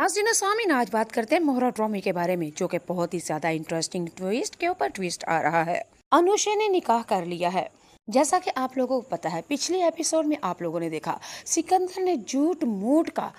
नाज़रीन सामीन, आज बात करते हैं मोहरा ड्रामे के बारे में, जो कि बहुत ही ज्यादा इंटरेस्टिंग ट्विस्ट के ऊपर ट्विस्ट आ रहा है। अनुषा ने निकाह कर लिया है। जैसा कि आप लोगों को पता है, पिछले एपिसोड में आप लोगों ने देखा सिकंदर ने झूठ मूठ का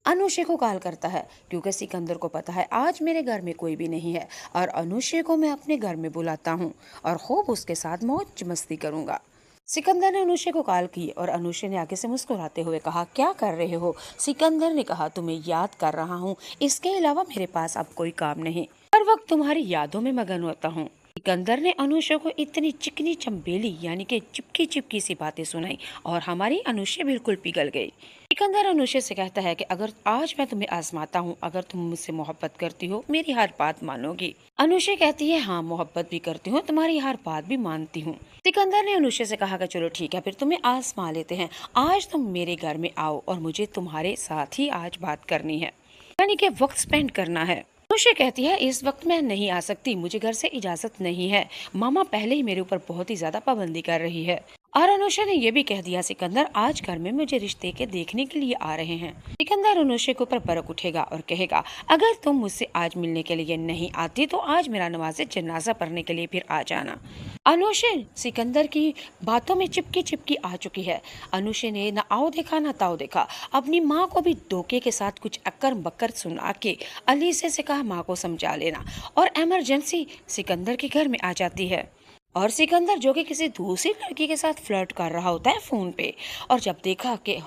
अनुषा को कॉल करता है, क्योंकि सिकंदर को पता है आज मेरे घर में कोई भी नहीं है और अनुषा को मैं अपने घर में बुलाता हूँ और खूब उसके साथ मौज मस्ती करूंगा। सिकंदर ने अनुषा को कॉल की और अनुषा ने आगे से मुस्कुराते हुए कहा, क्या कर रहे हो? सिकंदर ने कहा, तुम्हें याद कर रहा हूँ, इसके अलावा मेरे पास अब कोई काम नहीं, हर वक्त तुम्हारी यादों में मगन होता हूँ। सिकंदर ने अनुषा को इतनी चिकनी चंबेली यानी कि चिपकी चिपकी सी बातें सुनाई और हमारी अनुषा बिल्कुल पिघल गई। सिकंदर अनुषा से कहता है कि अगर आज मैं तुम्हें आजमाता हूँ, अगर तुम मुझसे मोहब्बत करती हो, मेरी हर बात मानोगी? अनुषा कहती है, हाँ मोहब्बत भी करती हूँ, तुम्हारी हर बात भी मानती हूँ। सिकंदर ने अनुषा से कहा कि चलो ठीक है, फिर तुम्हें आजमा लेते हैं। आज तुम मेरे घर में आओ और मुझे तुम्हारे साथ ही आज बात करनी है, यानी कि वक्त स्पेंड करना है। अनुषा कहती है, इस वक्त मैं नहीं आ सकती, मुझे घर से इजाजत नहीं है, मामा पहले ही मेरे ऊपर बहुत ही ज्यादा पाबंदी कर रही है। और अनुषा ने यह भी कह दिया, सिकंदर आज घर में मुझे रिश्ते के देखने के लिए आ रहे हैं। सिकंदर अनुषा के ऊपर भड़क उठेगा और कहेगा, अगर तुम मुझसे आज मिलने के लिए नहीं आती तो आज मेरा नमाज़े जनाजा पढ़ने के लिए फिर आ जाना। अनुषा सिकंदर की बातों में चिपकी चिपकी आ चुकी है। अनुषा ने न आओ देखा न ताओ देखा, अपनी माँ को भी धोखे के साथ कुछ अक्कर बक्कर सुना के अलीसे से कहा माँ को समझा लेना, और इमरजेंसी सिकंदर के घर में आ जाती है। और सिकंदर, जो कि किसी दूसरी लड़की के साथ फ्लर्ट कर रहा होता है फोन पे, और जब देखा कि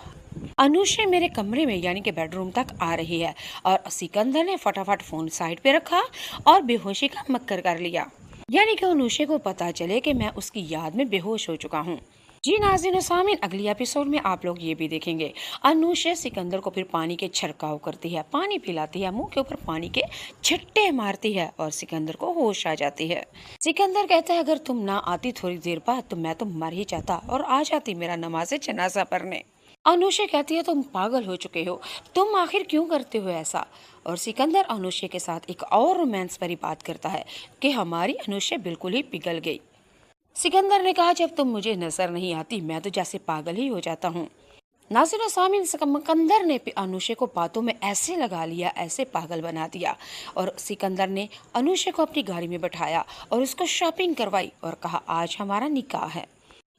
अनुषा मेरे कमरे में यानी कि बेडरूम तक आ रही है, और सिकंदर ने फटाफट फोन साइड पे रखा और बेहोशी का मक्कर कर लिया, यानी कि अनुषा को पता चले कि मैं उसकी याद में बेहोश हो चुका हूँ। जी नाज़रीन सामीन, अगली एपिसोड में आप लोग ये भी देखेंगे, अनुषा सिकंदर को फिर पानी के छिड़काव करती है, पानी पिलाती है, मुंह के ऊपर पानी के छिट्टे मारती है और सिकंदर को होश आ जाती है। सिकंदर कहता है, अगर तुम ना आती थोड़ी देर बाद तो मैं तो मर ही जाता और आ जाती मेरा नमाज़े जनाजा पढ़ने। अनुषा कहती है, तुम पागल हो चुके हो, तुम आखिर क्यों करते हो ऐसा? और सिकंदर अनुषा के साथ एक और रोमांस भरी बात करता है कि हमारी अनुषा बिल्कुल ही पिघल गई। सिकंदर ने कहा, जब तुम मुझे नजर नहीं आती मैं तो जैसे पागल ही हो जाता हूँ। नाज़रीन सामीन, सिकंदर ने अनुषा को बातों में ऐसे लगा लिया, ऐसे पागल बना दिया, और सिकंदर ने अनुषा को अपनी गाड़ी में बैठाया और उसको शॉपिंग करवाई और कहा, आज हमारा निकाह है।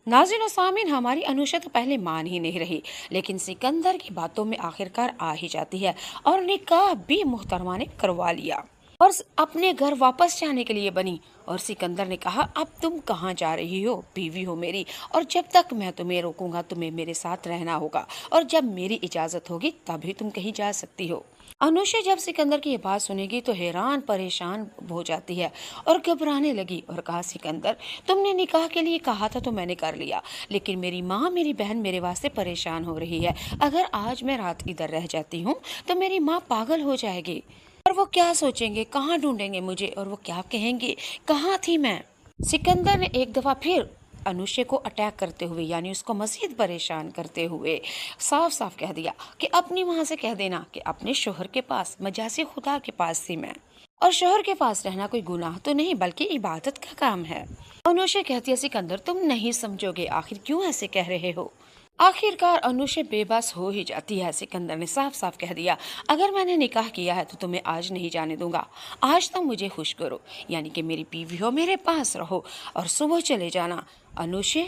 नाज़रीन सामीन, हमारी अनुषा तो पहले मान ही नहीं रही, लेकिन सिकंदर की बातों में आखिरकार आ ही जाती है और निकाह भी मुहतरमा ने करवा लिया और अपने घर वापस जाने के लिए बनी। और सिकंदर ने कहा, अब तुम कहाँ जा रही हो? बीवी हो मेरी, और जब तक मैं तुम्हें रोकूंगा तुम्हें मेरे साथ रहना होगा, और जब मेरी इजाजत होगी तभी तुम कहीं जा सकती हो। अनुषा जब सिकंदर की ये बात सुनेगी तो हैरान परेशान हो जाती है और घबराने लगी और कहा, सिकंदर तुमने निकाह के लिए कहा था तो मैंने कर लिया, लेकिन मेरी माँ मेरी बहन मेरे वास्ते परेशान हो रही है, अगर आज मैं रात इधर रह जाती हूँ तो मेरी माँ पागल हो जाएगी और वो क्या सोचेंगे, कहाँ ढूंढेंगे मुझे, और वो क्या कहेंगे कहाँ थी मैं। सिकंदर ने एक दफा फिर अनुषा को अटैक करते हुए यानी उसको मजीद परेशान करते हुए साफ साफ कह दिया कि अपनी माँ से कह देना कि अपने शोहर के पास, मजासी खुदा के पास थी मैं, और शोहर के पास रहना कोई गुनाह तो नहीं बल्कि इबादत का काम है। अनुषा कहती है, सिकंदर तुम नहीं समझोगे, आखिर क्यों ऐसे कह रहे हो? आखिरकार अनुषा बेबस हो ही जाती है। सिकंदर ने साफ साफ कह दिया, अगर मैंने निकाह किया है तो तुम्हें आज नहीं जाने दूंगा, आज तुम मुझे खुश करो, यानी कि मेरी बीवी हो, मेरे पास रहो और सुबह चले जाना। अनुषा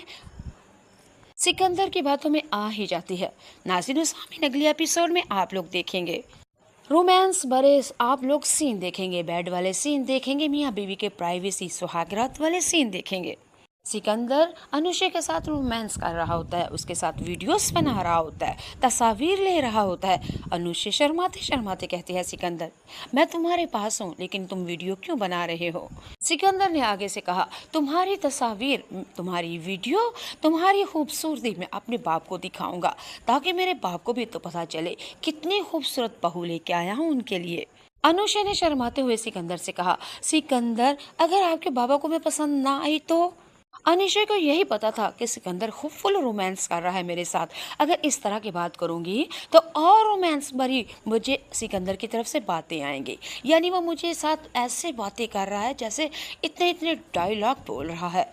सिकंदर की बातों में आ ही जाती है। नाज़रीन सामीन, अगले एपिसोड में आप लोग देखेंगे रोमांस भरे, आप लोग सीन देखेंगे, बेड वाले सीन देखेंगे, मियाँ बीवी के प्राइवेसी सुहागरात वाले सीन देखेंगे। सिकंदर अनुषा के साथ रोमांस कर रहा होता है, उसके साथ वीडियोस बना रहा होता है, तस्वीर ले रहा होता है। अनुषा शर्माते शर्माते कहती है, सिकंदर मैं तुम्हारे पास हूँ लेकिन तुम वीडियो क्यों बना रहे हो? सिकंदर ने आगे से कहा, तुम्हारी तस्वीर, तुम्हारी वीडियो, तुम्हारी खूबसूरती मैं अपने बाप को दिखाऊंगा ताकि मेरे बाप को भी तो पता चले कितनी खूबसूरत बहू लेके आया हूँ उनके लिए। अनुषा ने शर्माते हुए सिकंदर से कहा, सिकंदर अगर आपके बाबा को मैं पसंद ना आई तो? अनिशा को यही पता था कि सिकंदर खूब फुल रोमांस कर रहा है मेरे साथ, अगर इस तरह की बात करूंगी तो और रोमांस भरी मुझे सिकंदर की तरफ से बातें आएंगी, यानी वो मुझे साथ ऐसे बातें कर रहा है जैसे इतने इतने डायलॉग बोल रहा है।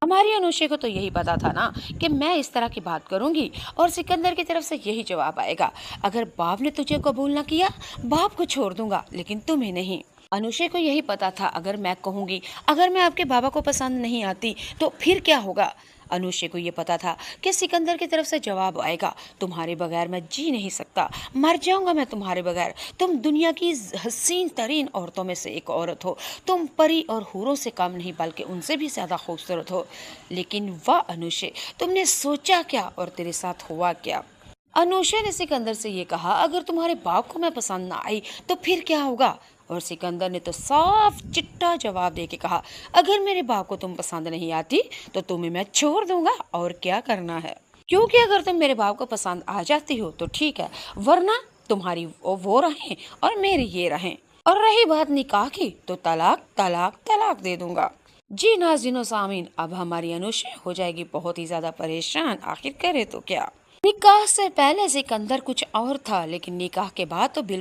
हमारी अनुषा को तो यही पता था ना कि मैं इस तरह की बात करूंगी और सिकंदर की तरफ से यही जवाब आएगा। अगर बाप ने तुझे कबूल ना किया, बाप को छोड़ दूंगा, लेकिन तुम्हें नहीं। अनुषा को यही पता था, अगर मैं कहूंगी अगर मैं आपके बाबा को पसंद नहीं आती तो फिर क्या होगा। अनुषा को ये पता था कि सिकंदर की तरफ से जवाब आएगा, तुम्हारे बगैर मैं जी नहीं सकता, मर जाऊंगा मैं तुम्हारे बगैर। तुम दुनिया की हसीन तरीन औरतों में से एक औरत हो, तुम परी और हूरों से कम नहीं बल्कि उनसे भी ज्यादा खूबसूरत हो। लेकिन वाह अनुषा, तुमने सोचा क्या और तेरे साथ हुआ क्या। अनुषा ने सिकंदर से ये कहा, अगर तुम्हारे बाप को मैं पसंद ना आई तो फिर क्या होगा। और सिकंदर ने तो साफ चिट्टा जवाब दे के कहा, अगर मेरे बाप को तुम पसंद नहीं आती तो तुम्हें मैं छोड़ दूंगा, और क्या करना है। क्योंकि अगर तुम मेरे बाप को पसंद आ जाती हो तो ठीक है, वरना तुम्हारी वो रहें और मेरे ये रहें। और रही बात निकाह की तो तलाक तलाक तलाक दे दूंगा। जी नाज़रीन और सामीन, अब हमारी अनुषा हो जाएगी बहुत ही ज्यादा परेशान, आखिर करे तो क्या। निकाह से पहले सिकंदर कुछ और था, लेकिन निकाह के बाद तो बिल्कुल